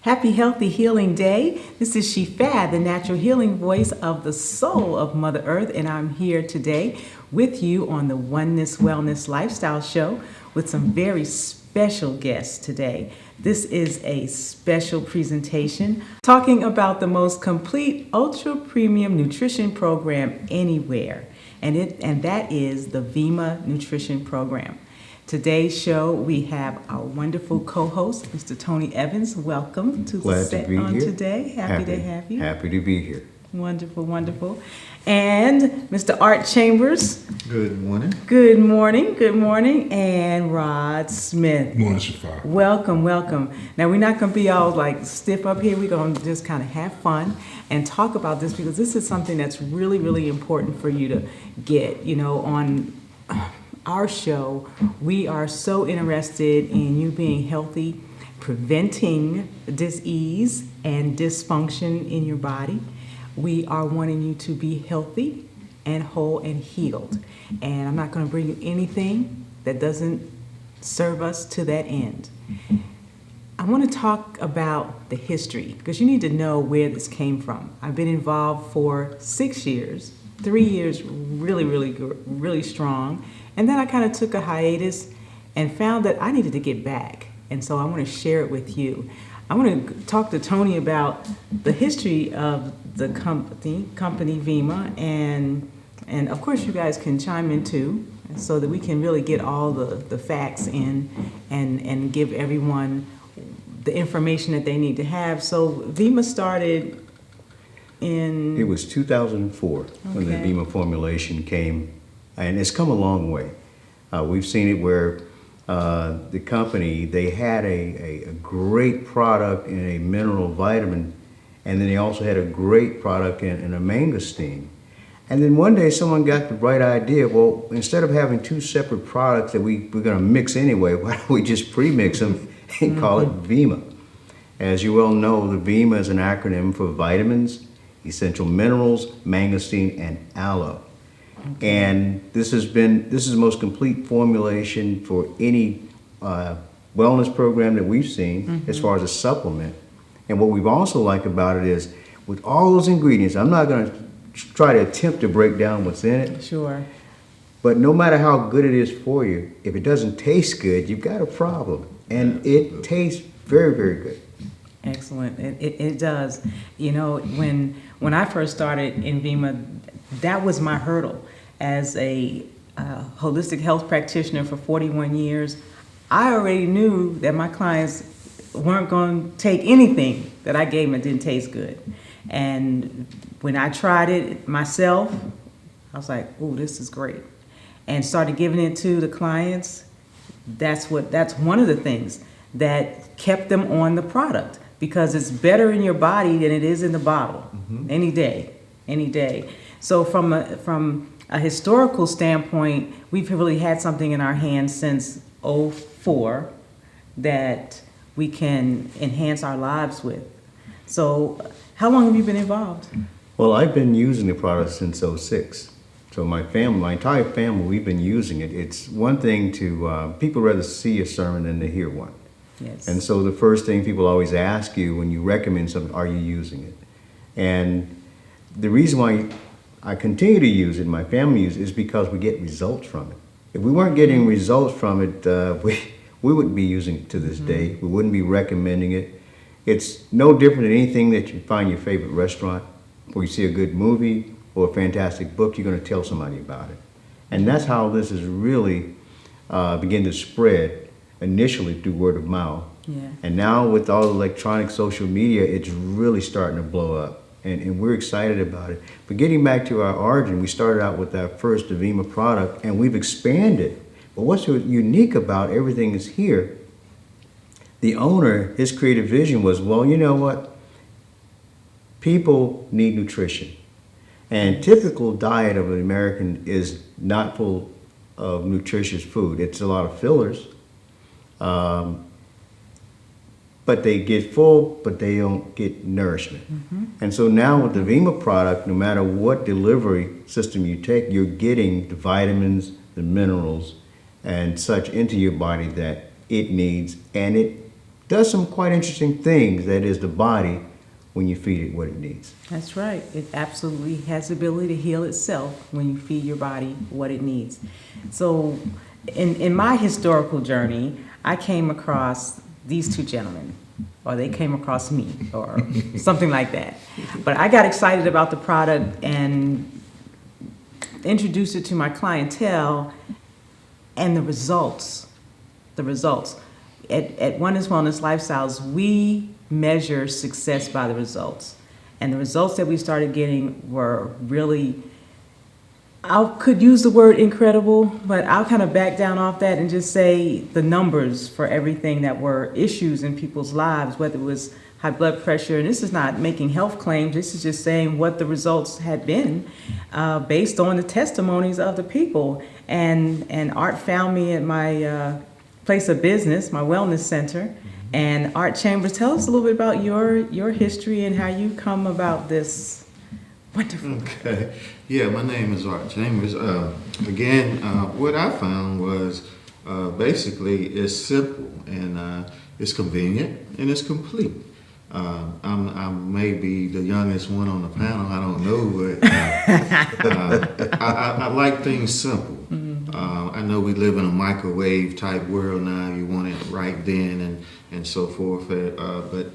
Happy, healthy, healing day. This is Shifa, the natural healing voice of the soul of Mother Earth, and I'm here today with you on the Oneness Wellness Lifestyle Show with some very special guests today. This is a special presentation talking about the most complete ultra premium nutrition program anywhere, and that is the VEMMA nutrition program. Today's show, we have our wonderful co-host, Mr. Tony Evans. Welcome to the set on today. Happy to have you. Happy to be here. Wonderful, wonderful. And Mr. Art Chambers. Good morning. Good morning, good morning. And Rod Smith. Good morning, Shifa. Welcome, welcome. Now, we're not going to be all like stiff up here. We're going to just kind of have fun and talk about this because this is something that's really, really important for you to get, on our show. We are so interested in you being healthy, preventing disease and dysfunction in your body. We are wanting you to be healthy and whole and healed. And I'm not going to bring you anything that doesn't serve us to that end. I want to talk about the history because you need to know where this came from. I've been involved for 6 years, 3 years really strong. And then I kind of took a hiatus and found that I needed to get back. And so I want to share it with you. I want to talk to Tony about the history of the company VEMMA, and of course you guys can chime in too, so that we can really get all the facts in and give everyone the information that they need to have. So VEMMA started in... It was 2004 when the VEMMA formulation came, and it's come a long way. We've seen it where the company, they had a great product in a mineral vitamin, and then they also had a great product in a mangosteen. And then one day someone got the bright idea, well, instead of having two separate products that we're going to mix anyway, why don't we just pre-mix them and call it VEMMA? As you well know, the VEMMA is an acronym for vitamins, essential minerals, mangosteen, and aloe. And this is the most complete formulation for any wellness program that we've seen as far as a supplement. And what we've also liked about it is with all those ingredients, I'm not going to try to attempt to break down what's in it. Sure. But no matter how good it is for you, if it doesn't taste good, you've got a problem. And it tastes very, very good. Excellent. It does. When I first started in VEMMA, that was my hurdle. As a holistic health practitioner for 41 years, I already knew that my clients weren't going to take anything that I gave them that didn't taste good. And when I tried it myself, I was like, "Ooh, this is great," and started giving it to the clients. That's one of the things that kept them on the product, because it's better in your body than it is in the bottle. Any day. So from a historical standpoint, we've really had something in our hands since '04 that we can enhance our lives with. So how long have you been involved? Well, I've been using the product since '06. So my entire family, we've been using it. It's one thing to, people rather see a sermon than to hear one. Yes. And so the first thing people always ask you when you recommend something, are you using it? And the reason why I continue to use it, my family uses it, is because we get results from it. If we weren't getting results from it, we wouldn't be using it to this day. We wouldn't be recommending it. It's no different than anything that you find in your favorite restaurant, or you see a good movie or a fantastic book, you're going to tell somebody about it. And that's how this is really begin to spread, initially through word of mouth. Yeah. And now with all electronic social media, it's really starting to blow up. And we're excited about it. But getting back to our origin, we started out with our first VEMMA product, and we've expanded. But what's unique about everything is here, the owner, his creative vision was, well, you know what? People need nutrition. And typical diet of an American is not full of nutritious food. It's a lot of fillers. But they get full, but they don't get nourishment. And so now with the VEMMA product, no matter what delivery system you take, you're getting the vitamins, the minerals, and such into your body that it needs, and it does some quite interesting things, that is the body, when you feed it what it needs. That's right. It absolutely has the ability to heal itself when you feed your body what it needs. So in my historical journey, I came across these two gentlemen, or they came across me, or something like that. But I got excited about the product and introduced it to my clientele, and the results. At Oneness Wellness Lifestyles, we measure success by the results. And the results that we started getting were really, I could use the word incredible, but I'll kind of back down off that and just say the numbers for everything that were issues in people's lives, whether it was high blood pressure. And this is not making health claims. This is just saying what the results had been based on the testimonies of the people. And Art found me at my place of business, my wellness center. And Art Chambers, tell us a little bit about your history and how you come about this wonderful. Okay. Yeah, my name is Art Chambers. Again, what I found was basically it's simple and it's convenient and it's complete. I may be the youngest one on the panel, I don't know, but I like things simple. I know we live in a microwave type world now, you want it right then and so forth, but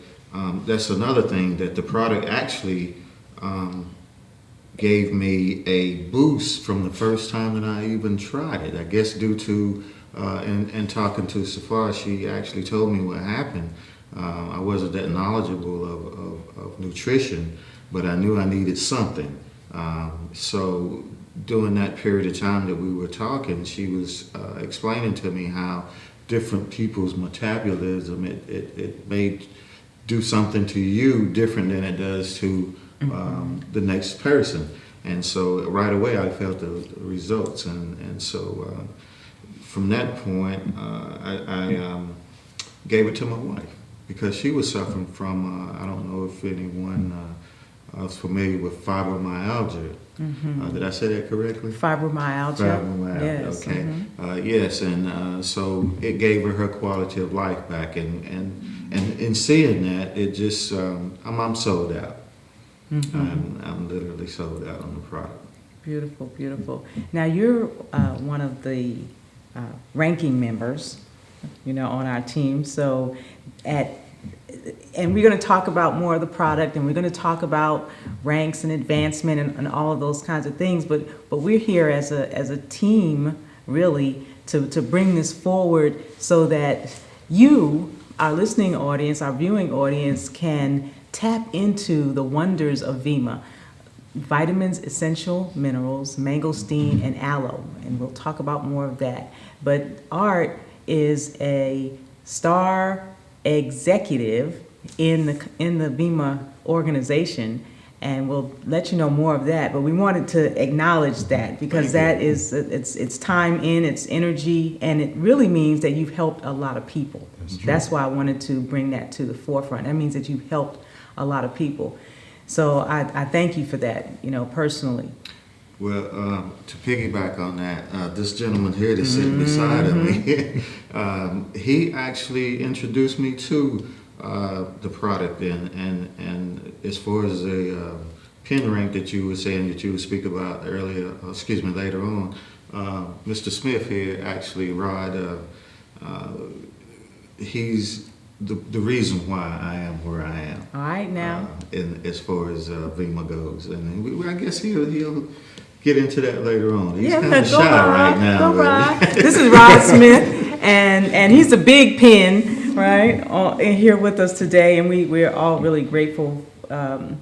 that's another thing, that the product actually gave me a boost from the first time that I even tried it. I guess due to, and talking to Shifa, she actually told me what happened. I wasn't that knowledgeable of nutrition, but I knew I needed something. So during that period of time that we were talking, she was explaining to me how different people's metabolism, it may do something to you different than it does to the next person. And so right away I felt the results. And so from that point, I gave it to my wife, because she was suffering from, I don't know if anyone is familiar with fibromyalgia. Did I say that correctly? Fibromyalgia. Fibromyalgia, Yes. okay. Yes, and so it gave her quality of life back. And in seeing that, it just, I'm sold out. I'm literally sold out on the product. Beautiful, beautiful. Now you're one of the ranking members, on our team. So and we're going to talk about more of the product, and we're going to talk about ranks and advancement and all of those kinds of things. But we're here as a team, really, to bring this forward so that you, our listening audience, our viewing audience, can tap into the wonders of VEMMA. Vitamins, essential minerals, mangosteen, and aloe. And we'll talk about more of that. But Art is a star executive in the VEMMA organization, and we'll let you know more of that. But we wanted to acknowledge that, because that is it's time in, it's energy, and it really means that you've helped a lot of people. That's why I wanted to bring that to the forefront. That means that you've helped a lot of people. So I thank you for that, personally. Well, to piggyback on that, this gentleman here that's sitting beside of me, he actually introduced me to the product, and as far as the pin rank that you were saying that you would speak about earlier, later on, Mr. Smith here, actually, Rod, he's the reason why I am where I am. All right, now. As far as VEMMA goes, and I guess he'll get into that later on. He's kind of shy right now. This is Rod Smith, and he's a big pin, right, here with us today, and we're all really grateful, of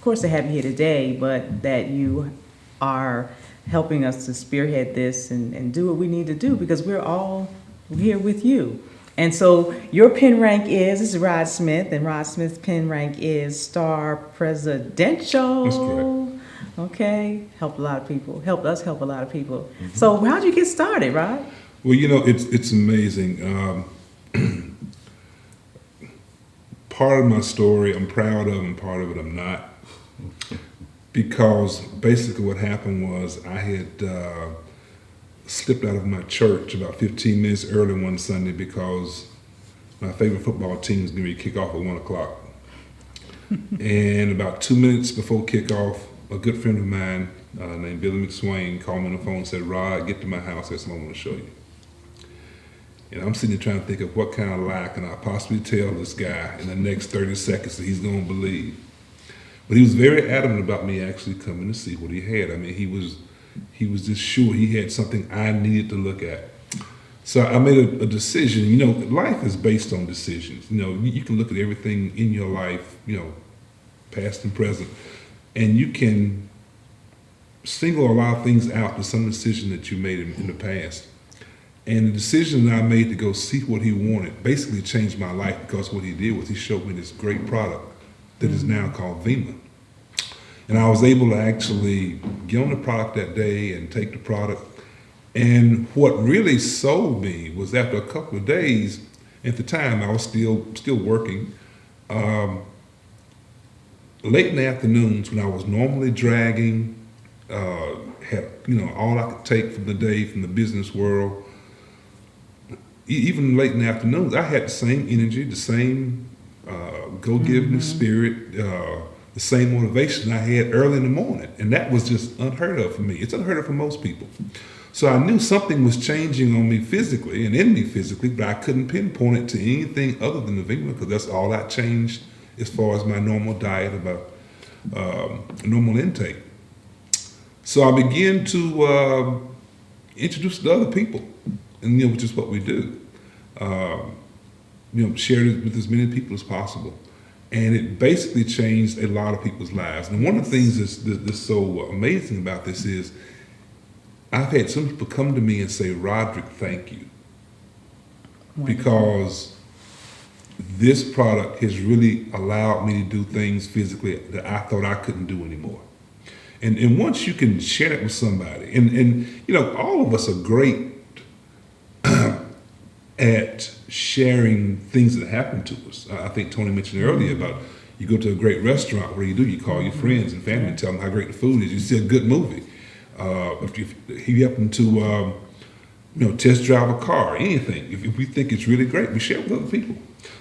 course, to have you here today, but that you are helping us to spearhead this and do what we need to do, because we're all here with you. And so your pin rank this is Rod Smith, and Rod Smith's pin rank is Star Presidential. That's correct. Okay, helped a lot of people. Helped us help a lot of people. So how'd you get started, Rod? Well, it's amazing. Part of my story I'm proud of, and part of it I'm not. Because basically what happened was I had slipped out of my church about 15 minutes early one Sunday because my favorite football team is going to kick off at 1 o'clock. And about 2 minutes before kickoff, a good friend of mine named Billy McSwain called me on the phone and said, "Rod, get to my house. There's something I want to show you." And I'm sitting there trying to think of what kind of lie can I possibly tell this guy in the next 30 seconds that he's going to believe. But he was very adamant about me actually coming to see what he had. I mean, he was just sure he had something I needed to look at. So I made a decision. You know, life is based on decisions. You know, you can look at everything in your life, you know, past and present, and you can single a lot of things out to some decision that you made in the past. And the decision that I made to go see what he wanted basically changed my life, because what he did was he showed me this great product that is now called VEMMA. And I was able to actually get on the product that day and take the product. And what really sold me was after a couple of days, at the time I was still working, late in the afternoons when I was normally dragging, had, you know, all I could take from the day from the business world, even late in the afternoons, I had the same energy, the same go-giving spirit, the same motivation I had early in the morning. And that was just unheard of for me. It's unheard of for most people. So I knew something was changing on me physically and in me physically, but I couldn't pinpoint it to anything other than the VEMMA, because that's all I changed as far as my normal diet, about normal intake. So I began to introduce it to other people, and you know, which is what we do. You know, share it with as many people as possible, and it basically changed a lot of people's lives. And one of the things that's so amazing about this is I've had some people come to me and say, "Roderick, thank you," because this product has really allowed me to do things physically that I thought I couldn't do anymore. And once you can share it with somebody, and you know, all of us are great at sharing things that happen to us. I think Tony mentioned earlier about you go to a great restaurant, what do? You call your friends and family and tell them how great the food is. You see a good movie. If you happen to you know, test drive a car, anything, if we think it's really great, we share it with other people.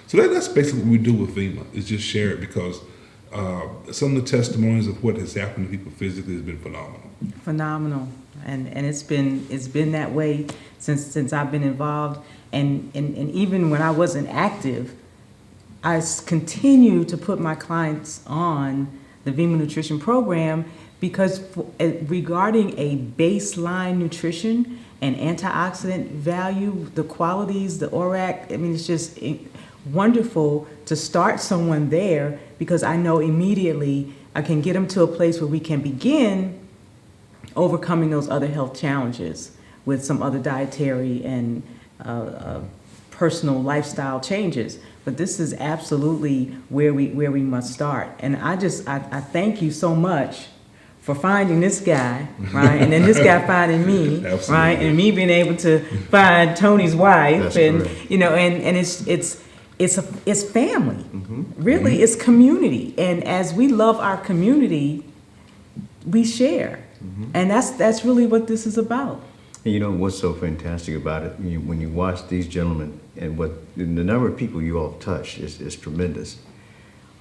So that's basically what we do with VEMMA, is just share it, because some of the testimonies of what has happened to people physically has been phenomenal. Phenomenal, and it's been that way since I've been involved, and even when I wasn't active, I continue to put my clients on the VEMMA nutrition program, because regarding a baseline nutrition and antioxidant value, the qualities, the ORAC, I mean, it's just wonderful to start someone there, because I know immediately I can get them to a place where we can begin overcoming those other health challenges with some other dietary and personal lifestyle changes. But this is absolutely where we must start. And I thank you so much for finding this guy, right? And then this guy finding me, Absolutely. right? And me being able to find Tony's wife. That's and correct. you know, and it's family. Mm-hmm. Really, it's community. And as we love our community, we share. Mm-hmm. And that's really what this is about. And you know what's so fantastic about it? When you watch these gentlemen, and the number of people you all touch is tremendous.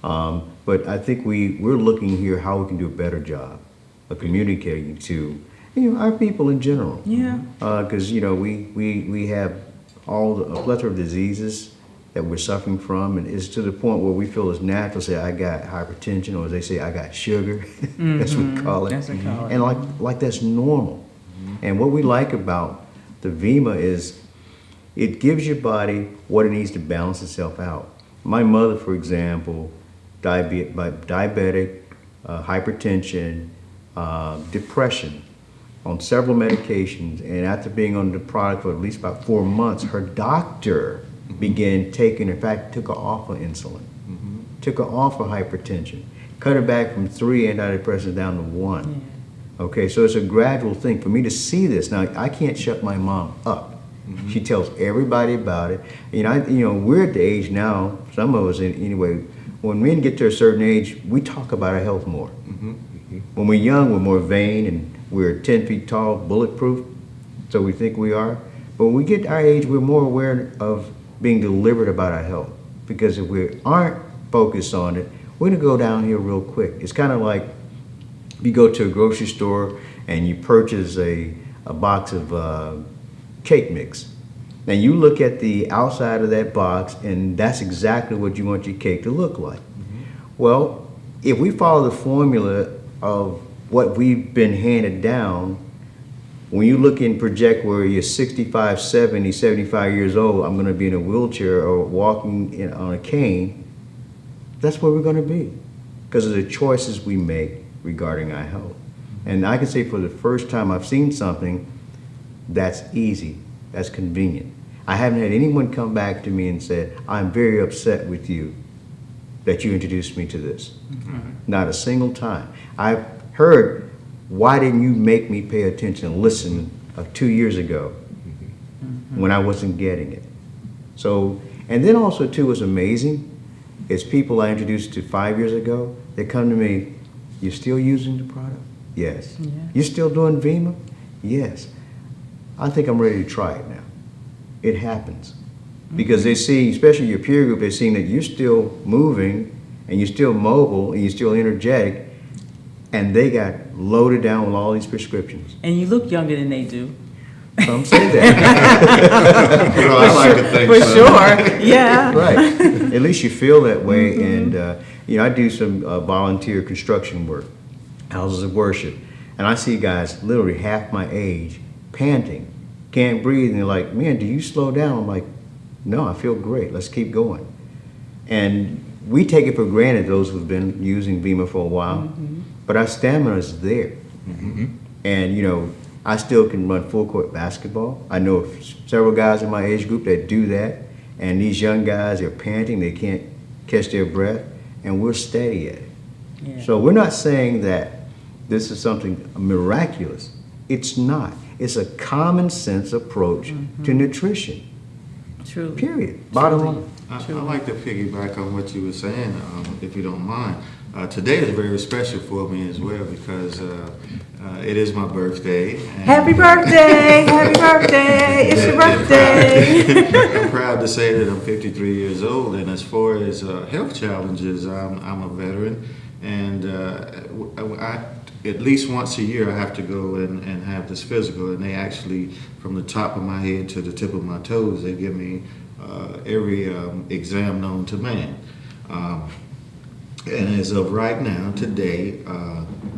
But I think we're looking here how we can do a better job of communicating to, you know, our people in general. Yeah. Because you know we have a plethora of diseases that we're suffering from, and it's to the point where we feel it's natural to say, "I got hypertension," or as they say, "I got sugar." That's what we call it. That's what we call it. And like that's normal. And what we like about the VEMMA is it gives your body what it needs to balance itself out. My mother, for example, diabetic, hypertension, depression, on several medications, and after being on the product for at least about 4 months, her doctor began taking, in fact, took her off of insulin, took her off of hypertension, cut her back from 3 antidepressants down to 1. Yeah. Okay, so it's a gradual thing. For me to see this, now I can't shut my mom up. She tells everybody about it. You know, we're at the age now, some of us anyway, when men get to a certain age, we talk about our health more. When we're young, we're more vain, and we're 10 feet tall, bulletproof, so we think we are. But when we get our age, we're more aware of being deliberate about our health. Because if we aren't focused on it, we're gonna go down here real quick. It's kind of like you go to a grocery store and you purchase a box of cake mix. Now you look at the outside of that box and that's exactly what you want your cake to look like. Well, if we follow the formula of what we've been handed down, when you look and project where you're 65, 70, 75 years old, I'm gonna be in a wheelchair or walking on a cane, that's where we're gonna be because of the choices we make regarding our health. And I can say for the first time I've seen something that's easy, that's convenient. I haven't had anyone come back to me and said, I'm very upset with you that you introduced me to this. Not a single time. I've heard, why didn't you make me pay attention and listen 2 years ago when I wasn't getting it? So, and then also too, what's amazing is people I introduced to 5 years ago, they come to me, you're still using the product? Yes. Yeah. You're still doing VEMMA? Yes. I think I'm ready to try it now. It happens. Because they see, especially your peer group, they're seeing that you're still moving and you're still mobile and you're still energetic, and they got loaded down with all these prescriptions. And you look younger than they do. Some say that. I like to think For so. sure, yeah. Right. At least you feel that way. And, you know, I do some volunteer construction work, houses of worship, and I see guys literally half my age panting, can't breathe, and they're like, man, do you slow down? I'm like, no, I feel great. Let's keep going. And we take it for granted, those who've been using VEMMA for a while, but our stamina is there. And, you know, I still can run full court basketball. I know several guys in my age group that do that, and these young guys are panting, they can't catch their breath, and we're steady at it. Yeah. So we're not saying that this is something miraculous. It's not. It's a common sense approach to nutrition, True. period. Bottom line. I like to piggyback on what you were saying, if you don't mind. Today is very special for me as well because it is my birthday. And, Happy birthday! Happy birthday! It's your birthday! I'm proud to say that I'm 53 years old, and as far as health challenges, I'm a veteran, and I at least once a year I have to go and have this physical, and they actually, from the top of my head to the tip of my toes, they give me every exam known to man. And as of right now, today,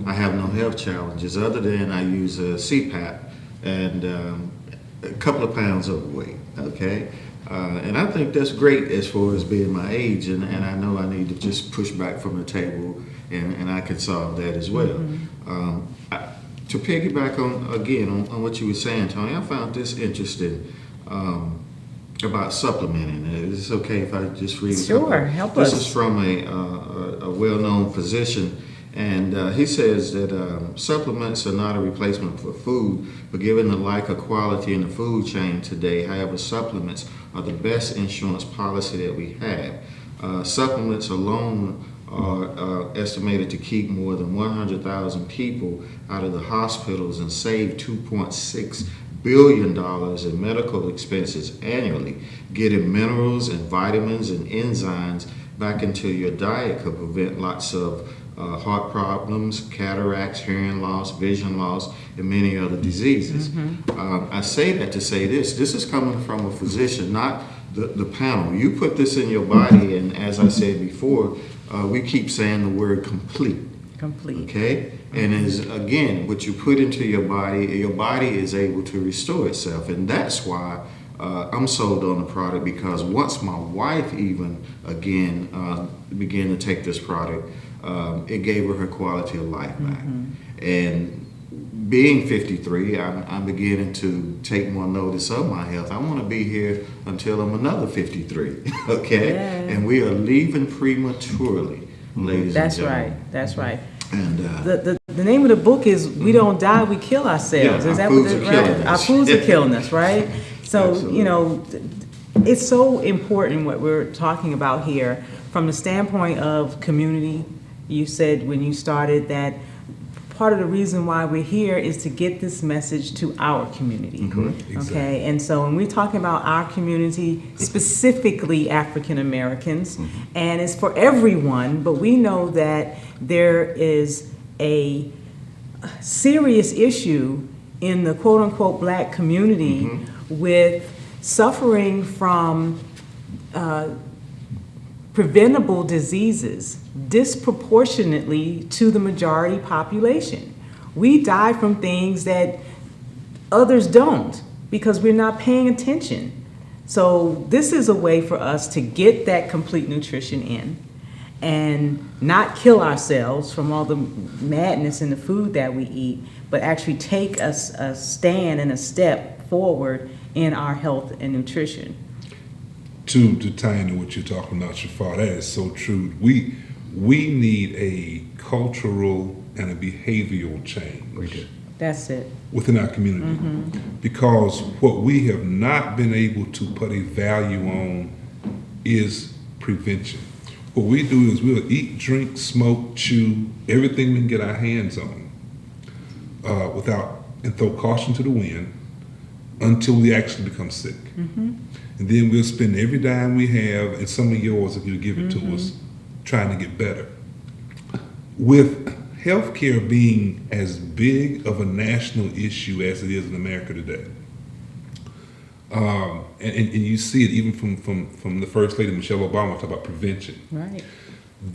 I have no health challenges other than I use a CPAP and a couple of pounds overweight, okay? And I think that's great as far as being my age, and I know I need to just push back from the table, and I can solve that as well. To piggyback on what you were saying, Tony, I found this interesting about supplementing. Is it okay if I just read it? Sure, help us. This is from a well-known physician, and he says that supplements are not a replacement for food, but given the lack of quality in the food chain today, however, supplements are the best insurance policy that we have. Supplements alone are estimated to keep more than 100,000 people out of the hospitals and save $2.6 billion in medical expenses annually. Getting minerals and vitamins and enzymes back into your diet could prevent lots of heart problems, cataracts, hearing loss, vision loss, and many other diseases. I say that to say this is coming from a physician, not the panel. You put this in your body, and as I said before, we keep saying the word complete. Complete. Okay? And as again, what you put into your body is able to restore itself. And that's why I'm sold on the product, because once my wife even again began to take this product, it gave her quality of life back. And being 53, I'm beginning to take more notice of my health. I want to be here until I'm another 53, okay? Yeah. And we are leaving prematurely, ladies and gentlemen. That's right. And The name of the book is "We Don't Die, We Kill Ourselves." Yeah, Is our that foods what are right? killing Our us. foods are killing us, right? So Absolutely. you know, it's so important what we're talking about here from the standpoint of community. You said when you started that part of the reason why we're here is to get this message to our community. Exactly. Okay, and so when we're talking about our community, specifically African Americans, and it's for everyone, but we know that there is a serious issue in the quote unquote black community with suffering from preventable diseases disproportionately to the majority population. We die from things that others don't because we're not paying attention. So this is a way for us to get that complete nutrition in and not kill ourselves from all the madness in the food that we eat, but actually take a stand and a step forward in our health and nutrition. To tie into what you're talking about, Shifa, that is so true. We need a cultural and a behavioral change. We do. That's it. Within our community. Because what we have not been able to put a value on is prevention. What we do is we'll eat, drink, smoke, chew, everything we can get our hands on and throw caution to the wind until we actually become sick. And then we'll spend every dime we have, and some of yours if you give it to us, trying to get better. With healthcare being as big of a national issue as it is in America today, and you see it even from the First Lady Michelle Obama talk about prevention. Right.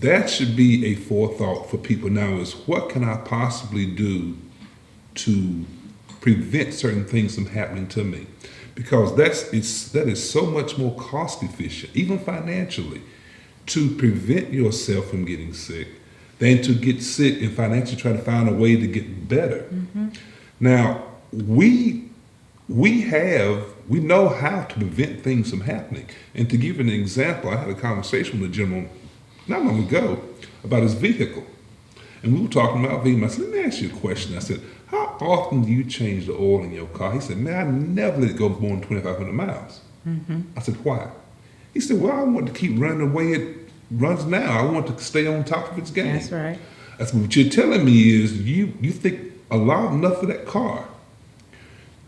That should be a forethought for people now is what can I possibly do to prevent certain things from happening to me? Because that is so much more cost efficient, even financially, to prevent yourself from getting sick than to get sick and financially try to find a way to get better. Now, we know how to prevent things from happening. And to give an example, I had a conversation with a gentleman not long ago about his vehicle. And we were talking about VEMMA. I said, let me ask you a question. I said, how often do you change the oil in your car? He said, man, I never let it go more than 2,500 miles. I said, why? He said, well, I want to keep running the way it runs now. I want to stay on top of its game. That's right. I said, what you're telling me is you think enough of that car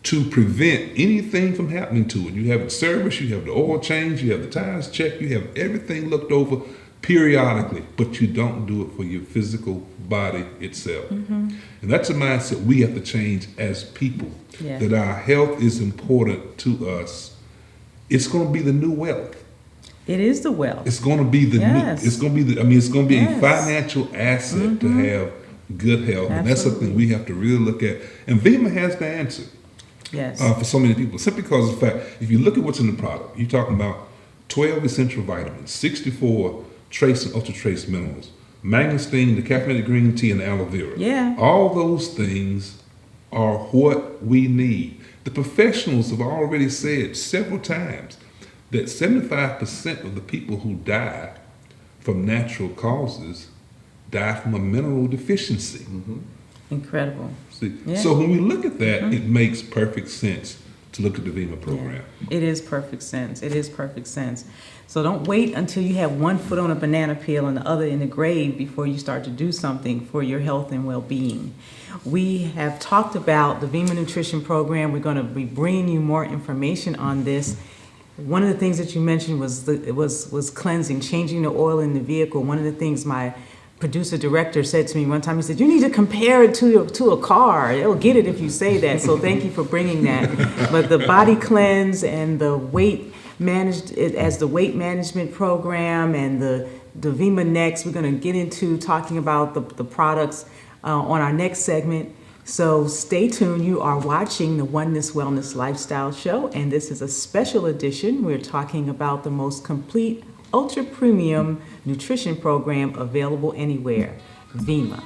to prevent anything from happening to it. You have it serviced, you have the oil change, you have the tires checked, you have everything looked over periodically, but you don't do it for your physical body itself. And that's a mindset we have to change as people, that our health is important to us. It's going to be the new wealth. It is the wealth. It's going to be the new, it's going to be it's going to be a financial asset to have good health. And that's something we have to really look at. And VEMMA has the answer. For so many people, simply because of the fact, if you look at what's in the product, you're talking about 12 essential vitamins, 64 trace and ultra trace minerals, mangosteen, the caffeinated green tea, and aloe vera. All those things are what we need. The professionals have already said several times that 75% of the people who die from natural causes die from a mineral deficiency. Incredible. See? So when we look at that, it makes perfect sense to look at the VEMMA program. It is perfect sense. It is perfect sense. So don't wait until you have one foot on a banana peel and the other in the grave before you start to do something for your health and well-being. We have talked about the VEMMA Nutrition Program. We're going to be bringing you more information on this. One of the things that you mentioned was cleansing, changing the oil in the vehicle. One of the things my producer director said to me one time, he said, you need to compare it to a car. It'll get it if you say that. So thank you for bringing that. But the body cleanse and the weight management program and the VEMMA Next, we're going to get into talking about the products on our next segment. So stay tuned. You are watching the Oneness Wellness Lifestyle Show, and this is a special edition. We're talking about the most complete ultra premium nutrition program available anywhere, VEMMA.